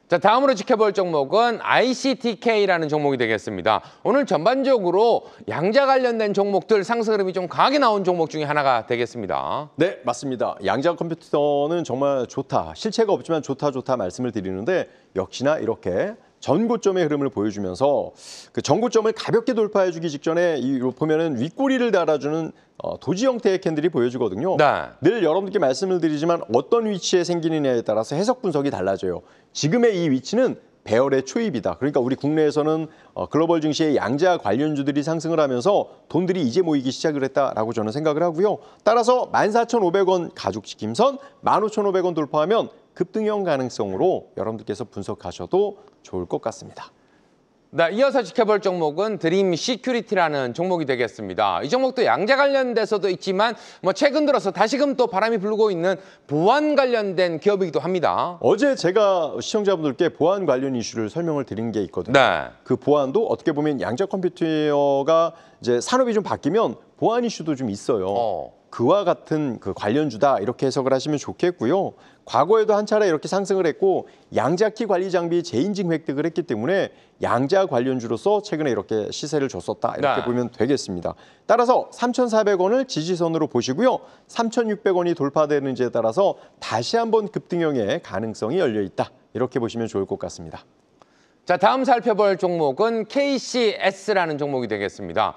[SPEAKER 1] 자, 다음으로 지켜볼 종목은 ICTK라는 종목이 되겠습니다. 오늘 전반적으로 양자 관련된 종목들 상승 흐름이 좀 강하게 나온 종목 중에 하나가 되겠습니다.
[SPEAKER 2] 네, 맞습니다. 양자 컴퓨터는 정말 좋다. 실체가 없지만 좋다 말씀을 드리는데 역시나 이렇게 전고점의 흐름을 보여주면서 그 전고점을 가볍게 돌파해주기 직전에 보면은 윗꼬리를 달아주는 도지 형태의 캔들이 보여지거든요. 늘 여러분께 말씀을 드리지만 어떤 위치에 생기느냐에 따라서 해석 분석이 달라져요. 지금의 이 위치는 배열의 초입이다. 그러니까 우리 국내에서는 글로벌 증시의 양자 관련주들이 상승을 하면서 돈들이 이제 모이기 시작을 했다라고 저는 생각을 하고요. 따라서 14,500원 가죽지킴선 15,500원 돌파하면 급등형 가능성으로 여러분들께서 분석하셔도 좋을 것 같습니다.
[SPEAKER 1] 네, 이어서 지켜볼 종목은 드림 시큐리티라는 종목이 되겠습니다. 이 종목도 양자 관련돼서도 있지만 최근 들어서 다시금 또 바람이 불고 있는 보안 관련된 기업이기도 합니다.
[SPEAKER 2] 어제 제가 시청자분들께 보안 관련 이슈를 설명을 드린 게 있거든요.
[SPEAKER 1] 네.
[SPEAKER 2] 그 보안도 어떻게 보면 양자 컴퓨터가 이제 산업이 좀 바뀌면 보안 이슈도 좀 있어요. 그와 같은 그 관련주다 이렇게 해석을 하시면 좋겠고요. 과거에도 한 차례 이렇게 상승을 했고 양자키 관리 장비 재인증 획득을 했기 때문에 양자 관련주로서 최근에 이렇게 시세를 줬었다 이렇게
[SPEAKER 1] 네.
[SPEAKER 2] 보면 되겠습니다. 따라서 3,400원을 지지선으로 보시고요. 3,600원이 돌파되는지에 따라서 다시 한번 급등형의 가능성이 열려 있다. 이렇게 보시면 좋을 것 같습니다.
[SPEAKER 1] 자, 다음 살펴볼 종목은 KCS라는 종목이 되겠습니다.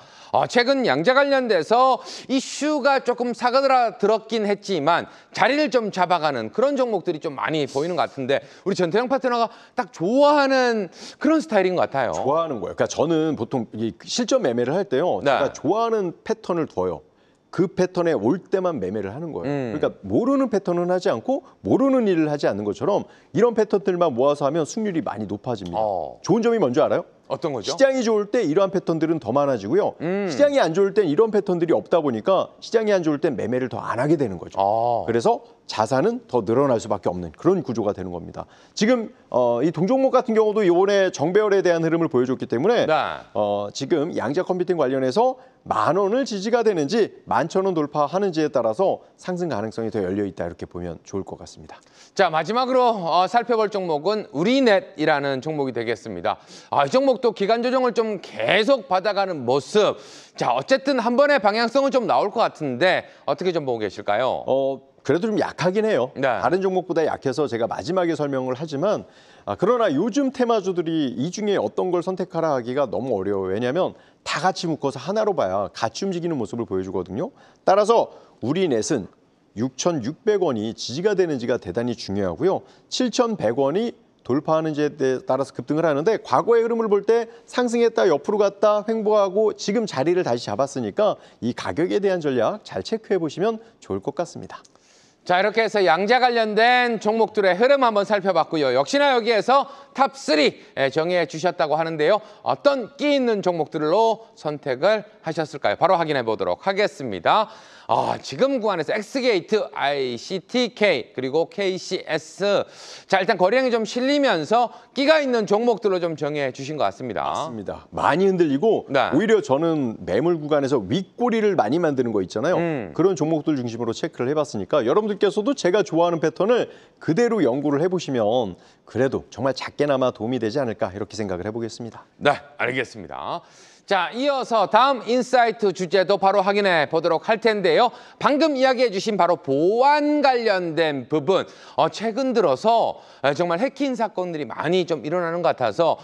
[SPEAKER 1] 최근 양자 관련돼서 이슈가 조금 사그라들었긴 했지만 자리를 좀 잡아가는 그런 종목들이 좀 많이 보이는 것 같은데 우리 전태영 파트너가 딱 좋아하는 그런 스타일인 것 같아요.
[SPEAKER 2] 좋아하는 거예요. 그러니까 저는 보통 이 실전 매매를 할 때요.
[SPEAKER 1] 네.
[SPEAKER 2] 제가 좋아하는 패턴을 둬요. 그 패턴에 올 때만 매매를 하는 거예요. 그러니까 모르는 패턴은 하지 않고 모르는 일을 하지 않는 것처럼 이런 패턴들만 모아서 하면 승률이 많이 높아집니다. 좋은 점이 뭔지 알아요?
[SPEAKER 1] 어떤 거죠?
[SPEAKER 2] 시장이 좋을 때 이러한 패턴들은 더 많아지고요. 시장이 안 좋을 땐 이런 패턴들이 없다 보니까 시장이 안 좋을 땐 매매를 더 안 하게 되는 거죠. 그래서 자산은 더 늘어날 수밖에 없는 그런 구조가 되는 겁니다. 지금 이 동종목 같은 경우도 이번에 정배열에 대한 흐름을 보여줬기 때문에
[SPEAKER 1] 네.
[SPEAKER 2] 지금 양자 컴퓨팅 관련해서 10,000원을 지지가 되는지 11,000원 돌파하는지에 따라서 상승 가능성이 더 열려 있다 이렇게 보면 좋을 것 같습니다.
[SPEAKER 1] 자, 마지막으로 살펴볼 종목은 우리넷이라는 종목이 되겠습니다. 이 종목도 기간 조정을 좀 계속 받아가는 모습. 자, 어쨌든 한 번의 방향성은 좀 나올 것 같은데 어떻게 좀 보고 계실까요?
[SPEAKER 2] 그래도 좀 약하긴 해요.
[SPEAKER 1] 네.
[SPEAKER 2] 다른 종목보다 약해서 제가 마지막에 설명을 하지만 그러나 요즘 테마주들이 이 중에 어떤 걸 선택하라 하기가 너무 어려워요. 왜냐하면 다 같이 묶어서 하나로 봐야 같이 움직이는 모습을 보여주거든요. 따라서 우리넷은 6,600원이 지지가 되는지가 대단히 중요하고요. 7,100원이 돌파하는지에 따라서 급등을 하는데 과거의 흐름을 볼 때 상승했다 옆으로 갔다 횡보하고 지금 자리를 다시 잡았으니까 이 가격에 대한 전략 잘 체크해 보시면 좋을 것 같습니다.
[SPEAKER 1] 자, 이렇게 해서 양자 관련된 종목들의 흐름 한번 살펴봤고요. 역시나 여기에서 탑3 정해 주셨다고 하는데요. 어떤 끼 있는 종목들로 선택을 하셨을까요? 바로 확인해 보도록 하겠습니다. 지금 구간에서 엑스게이트, ICTK 그리고 KCS. 자, 일단 거래량이 좀 실리면서 끼가 있는 종목들로 좀 정해 주신 것 같습니다.
[SPEAKER 2] 맞습니다. 많이 흔들리고
[SPEAKER 1] 네.
[SPEAKER 2] 오히려 저는 매물 구간에서 윗꼬리를 많이 만드는 거 있잖아요. 그런 종목들 중심으로 체크를 해봤으니까 여러분들께서도 제가 좋아하는 패턴을 그대로 연구를 해보시면 그래도 정말 작게나마 도움이 되지 않을까 이렇게 생각을 해보겠습니다.
[SPEAKER 1] 네, 알겠습니다. 자, 이어서 다음 인사이트 주제도 바로 확인해 보도록 할 텐데요. 방금 이야기해 주신 바로 보안 관련된 부분. 최근 들어서 정말 해킹 사건들이 많이 좀 일어나는 것 같아서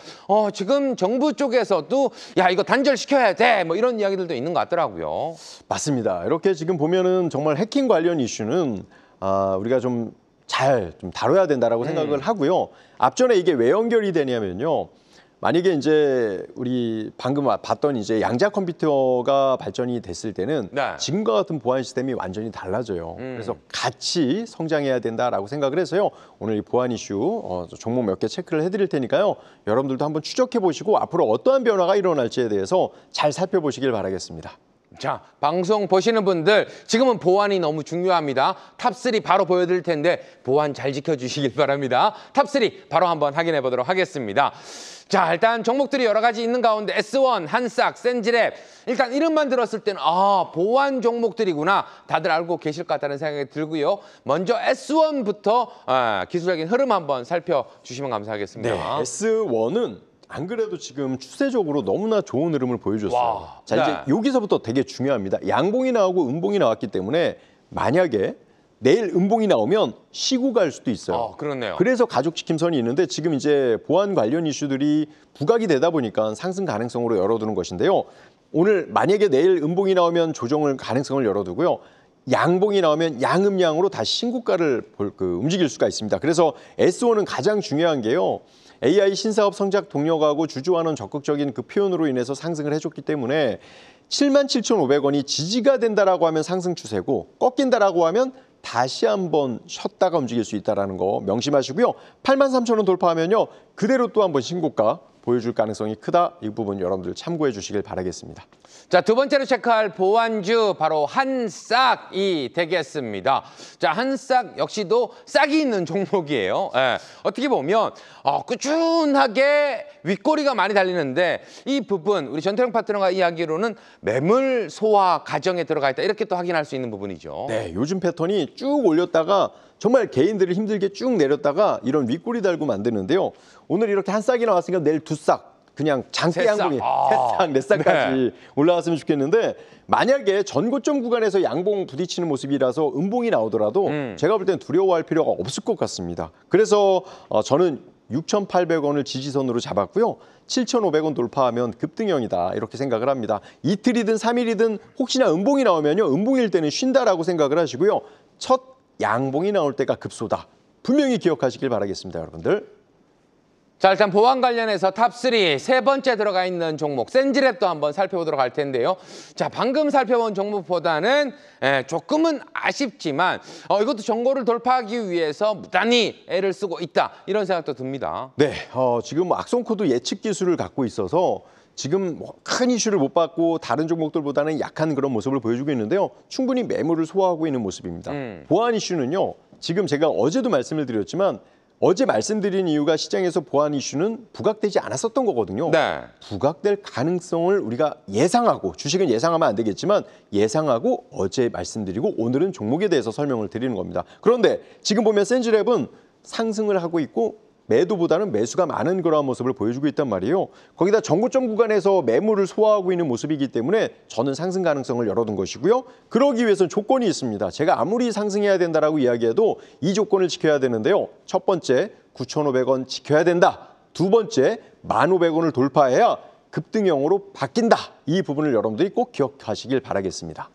[SPEAKER 1] 지금 정부 쪽에서도 야, 이거 단절시켜야 돼. 뭐 이런 이야기들도 있는 것 같더라고요.
[SPEAKER 2] 맞습니다. 이렇게 지금 보면은 정말 해킹 관련 이슈는 우리가 좀 잘 다뤄야 된다라고 생각을 하고요. 앞전에 이게 왜 연결이 되냐면요. 만약에 이제 우리 방금 봤던 이제 양자 컴퓨터가 발전이 됐을 때는
[SPEAKER 1] 네.
[SPEAKER 2] 지금과 같은 보안 시스템이 완전히 달라져요. 그래서 같이 성장해야 된다라고 생각을 해서요. 오늘 이 보안 이슈 종목 몇 개 체크를 해드릴 테니까요. 여러분들도 한번 추적해 보시고 앞으로 어떠한 변화가 일어날지에 대해서 잘 살펴보시길 바라겠습니다.
[SPEAKER 1] 자, 방송 보시는 분들 지금은 보안이 너무 중요합니다. 탑3 바로 보여드릴 텐데 보안 잘 지켜주시길 바랍니다. 탑3 바로 한번 확인해 보도록 하겠습니다. 자, 일단 종목들이 여러 가지 있는 가운데 S1, 한싹, 센지랩 일단 이름만 들었을 때는 보안 종목들이구나 다들 알고 계실 것 같다는 생각이 들고요. 먼저 S1부터 기술적인 흐름 한번 살펴주시면 감사하겠습니다.
[SPEAKER 2] 네, S1은 안 그래도 지금 추세적으로 너무나 좋은 흐름을 보여줬어요. 자, 이제 여기서부터 되게 중요합니다. 양봉이 나오고 음봉이 나왔기 때문에 만약에 내일 음봉이 나오면 쉬고 갈 수도 있어요.
[SPEAKER 1] 그렇네요.
[SPEAKER 2] 그래서 가족지킴선이 있는데 지금 이제 보안 관련 이슈들이 부각이 되다 보니까 상승 가능성으로 열어두는 것인데요. 오늘 만약에 내일 음봉이 나오면 조정을 가능성을 열어두고요. 양봉이 나오면 양음양으로 다시 신고가를 움직일 수가 있습니다. 그래서 S1은 가장 중요한 게요. AI 신사업 성장 동력하고 주주환원 적극적인 그 표현으로 인해서 상승을 해줬기 때문에 77,500원이 지지가 된다라고 하면 상승 추세고 꺾인다라고 하면 다시 한번 쉬었다가 움직일 수 있다는 거 명심하시고요. 83,000원 돌파하면요. 그대로 또 한번 신고가 보여줄 가능성이 크다. 이 부분 여러분들 참고해 주시길 바라겠습니다.
[SPEAKER 1] 자, 두 번째로 체크할 보완주 바로 한싹이 되겠습니다. 자, 한싹 역시도 싹이 있는 종목이에요. 예, 어떻게 보면 꾸준하게 윗꼬리가 많이 달리는데 이 부분 우리 전태영 파트너가 이야기로는 매물 소화 과정에 들어가 있다. 이렇게 또 확인할 수 있는 부분이죠.
[SPEAKER 2] 네, 요즘 패턴이 쭉 올렸다가 정말 개인들을 힘들게 쭉 내렸다가 이런 윗꼬리 달고 만드는데요. 오늘 이렇게 한 싹이 나왔으니까 내일 두 싹. 그냥 장대 양봉이 세 싹, 네 싹까지 올라갔으면 좋겠는데 만약에 전고점 구간에서 양봉 부딪히는 모습이라서 음봉이 나오더라도 제가 볼 땐 두려워할 필요가 없을 것 같습니다. 그래서 저는 6,800원을 지지선으로 잡았고요. 7,500원 돌파하면 급등형이다 이렇게 생각을 합니다. 이틀이든 3일이든 혹시나 음봉이 나오면요. 음봉일 때는 쉰다라고 생각을 하시고요. 첫 양봉이 나올 때가 급소다. 분명히 기억하시길 바라겠습니다, 여러분들.
[SPEAKER 1] 자, 일단 보안 관련해서 탑3 세 번째 들어가 있는 종목 센지랩도 한번 살펴보도록 할 텐데요. 자, 방금 살펴본 종목보다는 조금은 아쉽지만 이것도 정고를 돌파하기 위해서 무단히 애를 쓰고 있다 이런 생각도 듭니다.
[SPEAKER 2] 네, 지금 악성 코드 예측 기술을 갖고 있어서 지금 큰 이슈를 못 받고 다른 종목들보다는 약한 그런 모습을 보여주고 있는데요. 충분히 매물을 소화하고 있는 모습입니다. 보안 이슈는요. 지금 제가 어제도 말씀을 드렸지만 어제 말씀드린 이유가 시장에서 보안 이슈는 부각되지 않았었던 거거든요.
[SPEAKER 1] 네.
[SPEAKER 2] 부각될 가능성을 우리가 예상하고 주식은 예상하면 안 되겠지만 예상하고 어제 말씀드리고 오늘은 종목에 대해서 설명을 드리는 겁니다. 그런데 지금 보면 센지랩은 상승을 하고 있고 매도보다는 매수가 많은 그러한 모습을 보여주고 있단 말이에요. 거기다 정고점 구간에서 매물을 소화하고 있는 모습이기 때문에 저는 상승 가능성을 열어둔 것이고요. 그러기 위해서는 조건이 있습니다. 제가 아무리 상승해야 된다라고 이야기해도 이 조건을 지켜야 되는데요. 첫 번째, 9,500원 지켜야 된다. 두 번째, 1,500원을 돌파해야 급등형으로 바뀐다. 이 부분을 여러분들이 꼭 기억하시길 바라겠습니다.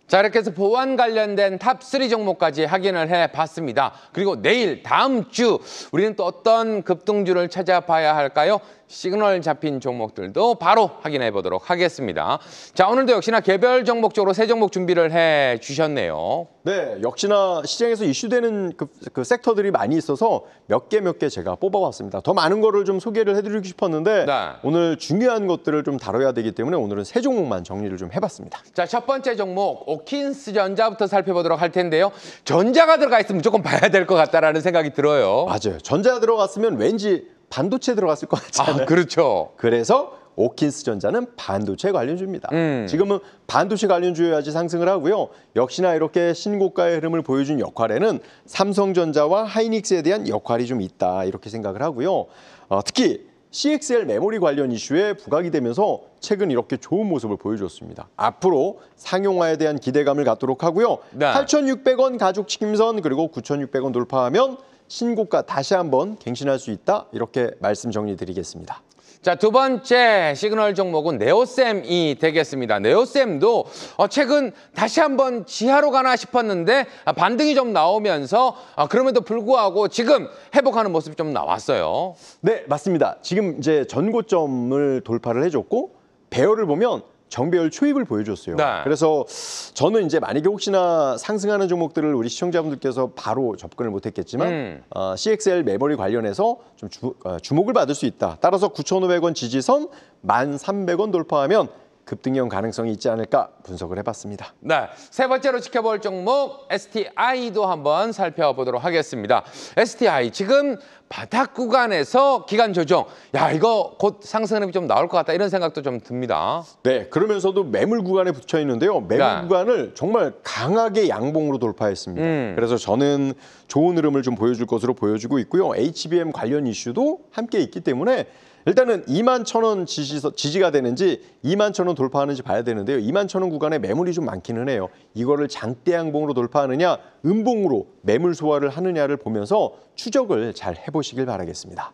[SPEAKER 1] 자, 이렇게 해서 보안 관련된 탑3 종목까지 확인을 해봤습니다. 그리고 내일 다음 주 우리는 또 어떤 급등주를 찾아봐야 할까요? 시그널 잡힌 종목들도 바로 확인해 보도록 하겠습니다. 자, 오늘도 역시나 개별 종목적으로 세 종목 준비를 해 주셨네요.
[SPEAKER 2] 네, 역시나 시장에서 이슈되는 그 섹터들이 많이 있어서 몇 개 제가 뽑아봤습니다. 더 많은 거를 좀 소개를 해드리고 싶었는데
[SPEAKER 1] 네.
[SPEAKER 2] 오늘 중요한 것들을 좀 다뤄야 되기 때문에 오늘은 세 종목만 정리를 좀 해봤습니다.
[SPEAKER 1] 자, 첫 번째 종목 오킨스 전자부터 살펴보도록 할 텐데요. 전자가 들어가 있으면 무조건 봐야 될 것 같다라는 생각이 들어요.
[SPEAKER 2] 맞아요. 전자 들어갔으면 왠지 반도체 들어갔을 것 같잖아요.
[SPEAKER 1] 아, 그렇죠.
[SPEAKER 2] 그래서 오킨스 전자는 반도체 관련주입니다. 지금은 반도체 관련주여야지 상승을 하고요. 역시나 이렇게 신고가의 흐름을 보여준 역할에는 삼성전자와 하이닉스에 대한 역할이 좀 있다 이렇게 생각을 하고요. 특히 CXL 메모리 관련 이슈에 부각이 되면서 최근 이렇게 좋은 모습을 보여줬습니다. 앞으로 상용화에 대한 기대감을 갖도록 하고요.
[SPEAKER 1] 네.
[SPEAKER 2] 8,600원 가족 지킴선 그리고 9,600원 돌파하면 신고가 다시 한번 갱신할 수 있다. 이렇게 말씀 정리드리겠습니다.
[SPEAKER 1] 자, 두 번째 시그널 종목은 네오셈이 되겠습니다. 네오셈도 최근 다시 한번 지하로 가나 싶었는데 반등이 좀 나오면서 그럼에도 불구하고 지금 회복하는 모습이 좀 나왔어요.
[SPEAKER 2] 네, 맞습니다. 지금 이제 전고점을 돌파를 해줬고 배열을 보면 정배열 초입을 보여줬어요.
[SPEAKER 1] 네.
[SPEAKER 2] 그래서 저는 이제 만약에 혹시나 상승하는 종목들을 우리 시청자분들께서 바로 접근을 못했겠지만 CXL 메모리 관련해서 좀 주목을 받을 수 있다. 따라서 9,500원 지지선 1,300원 돌파하면 급등형 가능성이 있지 않을까 분석을 해봤습니다.
[SPEAKER 1] 네, 세 번째로 지켜볼 종목 STI도 한번 살펴보도록 하겠습니다. STI 지금 바닥 구간에서 기간 조정, 야 이거 곧 상승 흐름이 좀 나올 것 같다 이런 생각도 좀 듭니다.
[SPEAKER 2] 네, 그러면서도 매물 구간에 붙여 있는데요. 매물
[SPEAKER 1] 네.
[SPEAKER 2] 구간을 정말 강하게 양봉으로 돌파했습니다. 그래서 저는 좋은 흐름을 좀 보여줄 것으로 보여지고 있고요. HBM 관련 이슈도 함께 있기 때문에 일단은 21,000원 지지가 되는지 21,000원 돌파하는지 봐야 되는데요. 21,000원 구간에 매물이 좀 많기는 해요. 이거를 장대 양봉으로 돌파하느냐 음봉으로 매물 소화를 하느냐를 보면서 추적을 잘 해보시길 바라겠습니다.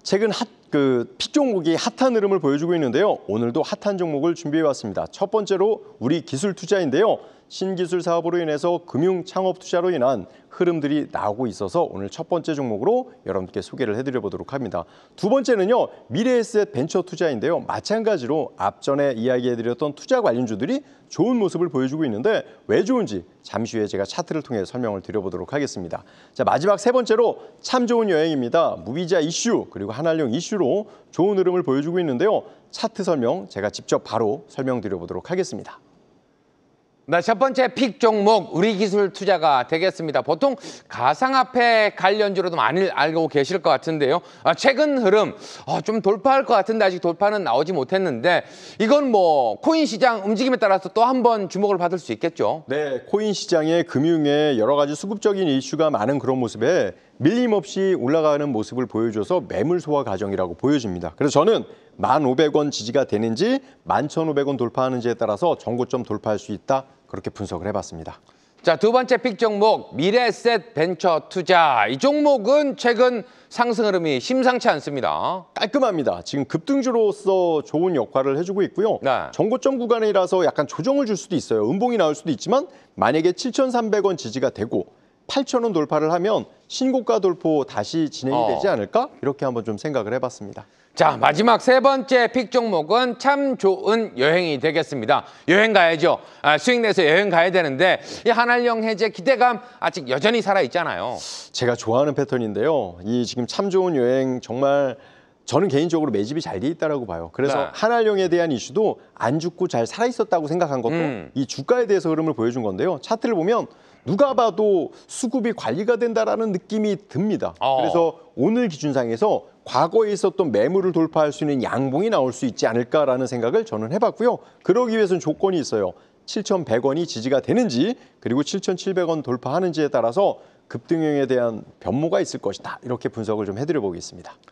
[SPEAKER 2] 최근 픽 종목이 핫한 흐름을 보여주고 있는데요. 오늘도 핫한 종목을 준비해왔습니다. 첫 번째로 우리 기술 투자인데요. 신기술 사업으로 인해서 금융 창업 투자로 인한 흐름들이 나오고 있어서 오늘 첫 번째 종목으로 여러분께 소개를 해드려 보도록 합니다. 두 번째는요, 미래에셋 벤처 투자인데요. 마찬가지로 앞전에 이야기해드렸던 투자 관련주들이 좋은 모습을 보여주고 있는데 왜 좋은지 잠시 후에 제가 차트를 통해 설명을 드려보도록 하겠습니다. 자, 마지막 세 번째로 참 좋은 여행입니다. 무비자 이슈 그리고 한한령 이슈로 좋은 흐름을 보여주고 있는데요. 차트 설명 제가 직접 바로 설명드려보도록 하겠습니다.
[SPEAKER 1] 네, 첫 번째 픽 종목 우리 기술 투자가 되겠습니다. 보통 가상화폐 관련주로도 많이 알고 계실 것 같은데요. 최근 흐름 좀 돌파할 것 같은데 아직 돌파는 나오지 못했는데 이건 뭐 코인 시장 움직임에 따라서 또 한 번 주목을 받을 수 있겠죠.
[SPEAKER 2] 네, 코인 시장에 금융에 여러 가지 수급적인 이슈가 많은 그런 모습에 밀림 없이 올라가는 모습을 보여줘서 매물 소화 과정이라고 보여집니다. 그래서 저는 1,500원 지지가 되는지 11,500원 돌파하는지에 따라서 전고점 돌파할 수 있다. 그렇게 분석을 해봤습니다.
[SPEAKER 1] 자, 두 번째 픽 종목 미래에셋 벤처 투자. 이 종목은 최근 상승 흐름이 심상치 않습니다.
[SPEAKER 2] 깔끔합니다. 지금 급등주로서 좋은 역할을 해주고 있고요.
[SPEAKER 1] 네.
[SPEAKER 2] 전고점 구간이라서 약간 조정을 줄 수도 있어요. 음봉이 나올 수도 있지만 만약에 7,300원 지지가 되고 8,000원 돌파를 하면 신고가 돌파 다시 진행이 되지 않을까? 이렇게 한번 좀 생각을 해봤습니다.
[SPEAKER 1] 자, 마지막 세 번째 픽 종목은 참 좋은 여행이 되겠습니다. 여행 가야죠. 수익 내서 여행 가야 되는데 이 한한령 해제 기대감 아직 여전히 살아있잖아요.
[SPEAKER 2] 제가 좋아하는 패턴인데요. 이 지금 참 좋은 여행 정말 저는 개인적으로 매집이 잘 돼 있다고 봐요. 그래서
[SPEAKER 1] 네.
[SPEAKER 2] 한한령에 대한 이슈도 안 죽고 잘 살아있었다고 생각한 것도 이 주가에 대해서 흐름을 보여준 건데요. 차트를 보면 누가 봐도 수급이 관리가 된다라는 느낌이 듭니다. 그래서 오늘 기준상에서 과거에 있었던 매물을 돌파할 수 있는 양봉이 나올 수 있지 않을까라는 생각을 저는 해봤고요. 그러기 위해서는 조건이 있어요. 7,100원이 지지가 되는지 그리고 7,700원 돌파하는지에 따라서 급등형에 대한 변모가 있을 것이다. 이렇게 분석을 좀 해드려 보겠습니다.